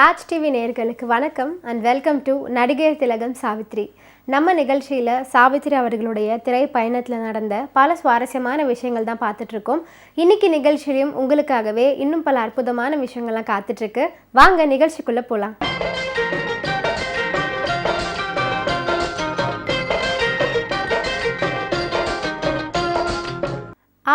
Raj TV நேயர்களுக்கு வணக்கம் and welcome to நடிகர் திலகம் சாவித்ரி. நம்ம நிகழ்ச்சியில் சாவித்ரி அவர்களுடைய திரை பயணத்தில் நடந்த பல சுவாரஸ்யமான விஷயங்கள் தான் பார்த்துட்ருக்கோம். இன்னைக்கு நிகழ்ச்சியிலையும் உங்களுக்காகவே இன்னும் பல அற்புதமான விஷயங்கள்லாம் காத்துட்ருக்கு. வாங்க நிகழ்ச்சிக்குள்ளே போகலாம்.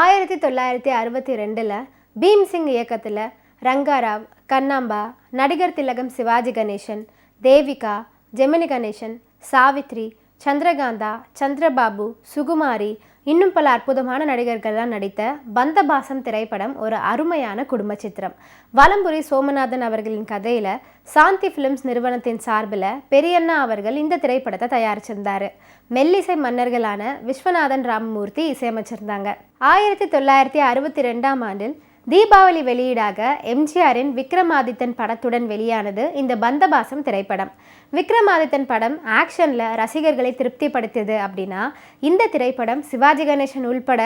1962 பீம்சிங் இயக்கத்தில் ரங்காராவ், கண்ணாம்பா, நடிகர் திலகம் சிவாஜி கணேசன், தேவிகா, ஜெமினி கணேசன், சாவித்ரி, சந்திரகாந்தா, சந்திரபாபு, சுகுமாரி, இன்னும் பல அற்புதமான நடிகர்கள்லாம் நடித்த பந்தபாசம் திரைப்படம் ஒரு அருமையான குடும்ப சித்திரம். வலம்புரி சோமநாதன் அவர்களின் கதையில் சாந்தி ஃபிலிம்ஸ் நிறுவனத்தின் சார்பில் பெரியண்ணா அவர்கள் இந்த திரைப்படத்தை தயாரிச்சிருந்தார். மெல்லிசை மன்னர்களான விஸ்வநாதன் ராமமூர்த்தி இசையமைச்சிருந்தாங்க. 1962 ஆண்டில் தீபாவளி வெளியீடாக எம்ஜிஆரின் விக்ரமாதித்தன் படத்துடன் வெளியானது இந்த பந்தபாசம் திரைப்படம். விக்ரமாதித்தன் படம் ஆக்ஷனில் ரசிகர்களை திருப்திப்படுத்தியது அப்படின்னா, இந்த திரைப்படம் சிவாஜி கணேசன் உள்பட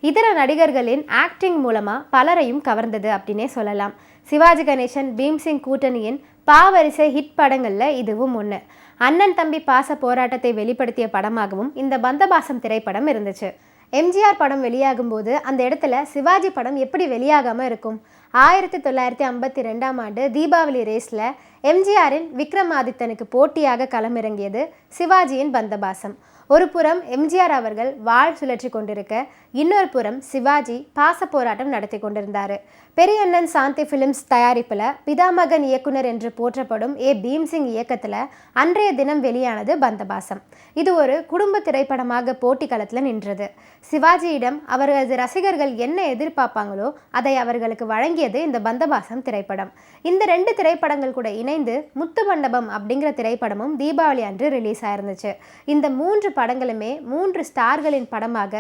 இதர நடிகர்களின் ஆக்டிங் மூலமாக பலரையும் கவர்ந்தது அப்படின்னே சொல்லலாம். சிவாஜி கணேசன் பீம்சிங் கூட்டணியின் பாவரிசை ஹிட் படங்களில் இதுவும் ஒன்று. அண்ணன் தம்பி பாச போராட்டத்தை வெளிப்படுத்திய படமாகவும் இந்த பந்தபாசம் திரைப்படம் இருந்துச்சு. எம்ஜிஆர் படம் வெளியாகும்போது அந்த இடத்துல சிவாஜி படம் எப்படி வெளியாகாமல் இருக்கும்? 1952 ஆண்டு தீபாவளி ரேஸில் எம்ஜிஆரின் விக்ரமாதித்தனுக்கு போட்டியாக களமிறங்கியது சிவாஜியின் பந்தபாசம். ஒரு புறம் எம்ஜிஆர் அவர்கள் வாழ் சுழற்றி கொண்டிருக்க, இன்னொரு புறம் சிவாஜி பாச போராட்டம் நடத்தி கொண்டிருந்தார். பெரியண்ணன் சாந்தி ஃபிலிம்ஸ் தயாரிப்பில் பிதாமகன் இயக்குனர் என்று போற்றப்படும் பீம்சிங் இயக்கத்தில் அன்றைய தினம் வெளியானது பந்தபாசம். இது ஒரு குடும்ப திரைப்படமாக போட்டி களத்தில் நின்றது. சிவாஜியிடம் அவரது ரசிகர்கள் என்ன எதிர்பார்ப்பாங்களோ அதை அவர்களுக்கு வழங்கியது இந்த பந்தபாசம் திரைப்படம். இந்த 2 திரைப்படங்கள் கூட இணைந்து முத்து மண்டபம் அப்படிங்கிற திரைப்படமும் தீபாவளி அன்று ரிலீஸ் ஆயிருந்துச்சு. இந்த 3 படங்களுமே 3 ஸ்டார்களின் படமாக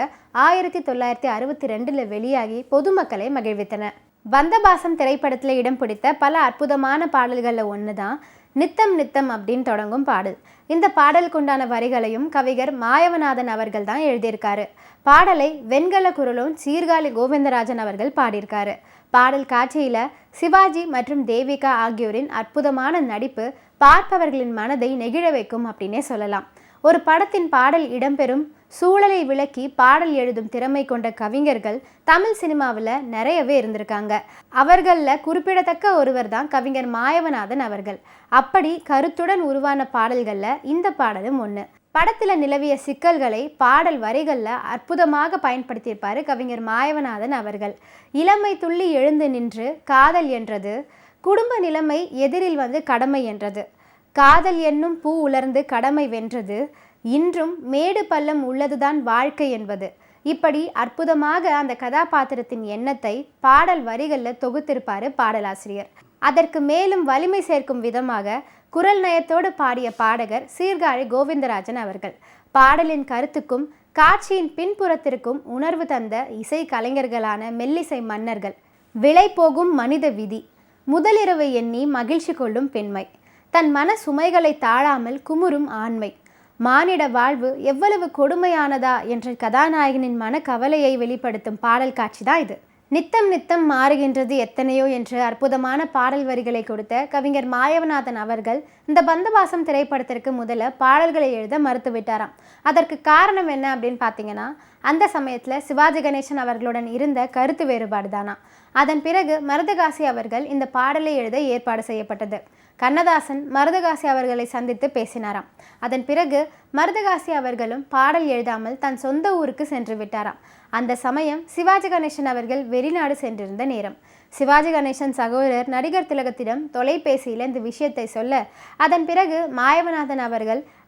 1962 வெளியாகி பொதுமக்களை மகிழ்வித்தன. பந்தபாசம் திரைப்படத்தில் இடம் பிடித்த பல அற்புதமான பாடல்களில் ஒன்று தான் நித்தம் நித்தம் அப்படின்னு தொடங்கும் பாடல். இந்த பாடலுக்குண்டான வரிகளையும் கவிஞர் மாயவநாதன் அவர்கள் தான் எழுதியிருக்காரு. பாடலை வெண்கல குரலும் சீர்காழி கோவிந்தராஜன் அவர்கள் பாடியிருக்காரு. பாடல் காட்சியில் சிவாஜி மற்றும் தேவிகா ஆகியோரின் அற்புதமான நடிப்பு பார்ப்பவர்களின் மனதை நெகிழ வைக்கும் அப்படின்னே சொல்லலாம். ஒரு படத்தின் பாடல் இடம்பெறும் சூழலை விளக்கி பாடல் எழுதும் திறமை கொண்ட கவிஞர்கள் தமிழ் சினிமாவில் நிறையவே இருந்திருக்காங்க. அவர்களில் குறிப்பிடத்தக்க ஒருவர் தான் கவிஞர் மாயவநாதன் அவர்கள். அப்படி கருத்துடன் உருவான பாடல்களில் இந்த பாடலும் ஒன்று. படத்தில் நிலவிய சிக்கல்களை பாடல் வரிகளில் அற்புதமாக பயன்படுத்தியிருப்பார் கவிஞர் மாயவநாதன் அவர்கள். இளமை துள்ளி எழுந்து நின்று காதல் என்றது, குடும்ப நிலைமை எதிரில் கடமை என்றது, காதல் என்னும் பூ உலர்ந்து கடமை வென்றது, இன்றும் மேடு பள்ளம் உள்ளதுதான் வாழ்க்கை என்பது. இப்படி அற்புதமாக அந்த கதாபாத்திரத்தின் எண்ணத்தை பாடல் வரிகளில் தொகுத்திருப்பார் பாடலாசிரியர். அதற்கு மேலும் வலிமை சேர்க்கும் விதமாக குரல் நயத்தோடு பாடிய பாடகர் சீர்காழி கோவிந்தராஜன் அவர்கள். பாடலின் கருத்துக்கும் காட்சியின் பின்புறத்திற்கும் உணர்வு தந்த இசை கலைஞர்களான மெல்லிசை மன்னர்கள். விலை போகும் மனித விதி, முதலிரவு எண்ணி மகிழ்ச்சி கொள்ளும் பெண்மை, தன் மன சுமைகளை தாழாமல் குமுறும் ஆண்மை, மானிட வாழ்வு எவ்வளவு கொடுமையானதா என்ற கதாநாயகனின் மன கவலையை வெளிப்படுத்தும் பாடல் காட்சி தான் இது. நித்தம் நித்தம் மாறுகின்றது எத்தனையோ என்று அற்புதமான பாடல் வரிகளை கொடுத்த கவிஞர் மாயவநாதன் அவர்கள் இந்த பந்தபாசம் திரைப்படத்திற்கு முதல்ல பாடல்களை எழுத மறுத்துவிட்டாராம். அதற்கு காரணம் என்ன அப்படின்னு பார்த்தீங்கன்னா, அந்த சமயத்தில் சிவாஜி கணேசன் அவர்களுடன் இருந்த கருத்து வேறுபாடு தானா. அதன் பிறகு மருதகாசி அவர்கள் இந்த பாடலை எழுத ஏற்பாடு செய்யப்பட்டது. கண்ணதாசன் மருதகாசி அவர்களை சந்தித்து பேசினாராம். அதன் பிறகு மருதகாசி அவர்களும் பாடல் எழுதாமல் தன் சொந்த ஊருக்கு சென்று விட்டாராம். அந்த சமயம் சிவாஜி கணேசன் அவர்கள் வெளிநாடு சென்றிருந்த நேரம். சிவாஜி கணேசன் சகோதரர் நடிகர் திலகத்திடம் தொலைபேசியில் இந்த விஷயத்தை சொல்ல, அதன் பிறகு மாயவநாதன்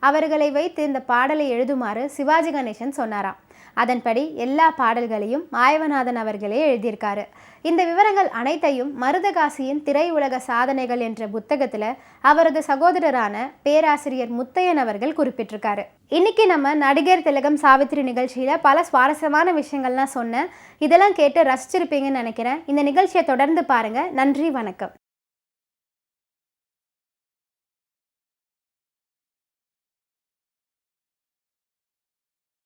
அவர்களை வைத்து இந்த பாடலை எழுதுமாறு சிவாஜி கணேசன் சொன்னாராம். அதன்படி எல்லா பாடல்களையும் மாயவநாதன் அவர்களே எழுதியிருக்காரு. இந்த விவரங்கள் அனைத்தையும் மருதகாசியின் திரையுலக சாதனைகள் என்ற புத்தகத்தில் அவரது சகோதரரான பேராசிரியர் முத்தையன் அவர்கள் குறிப்பிட்டிருக்காரு. இன்னைக்கு நம்ம நடிகர் திலகம் சாவித்ரி நிகழ்ச்சியில் பல சுவாரஸ்யமான விஷயங்கள்லாம் சொன்னேன். இதெல்லாம் கேட்டு ரசிச்சிருப்பீங்கன்னு நினைக்கிறேன். இந்த நிகழ்ச்சியை தொடர்ந்து பாருங்கள். நன்றி, வணக்கம்.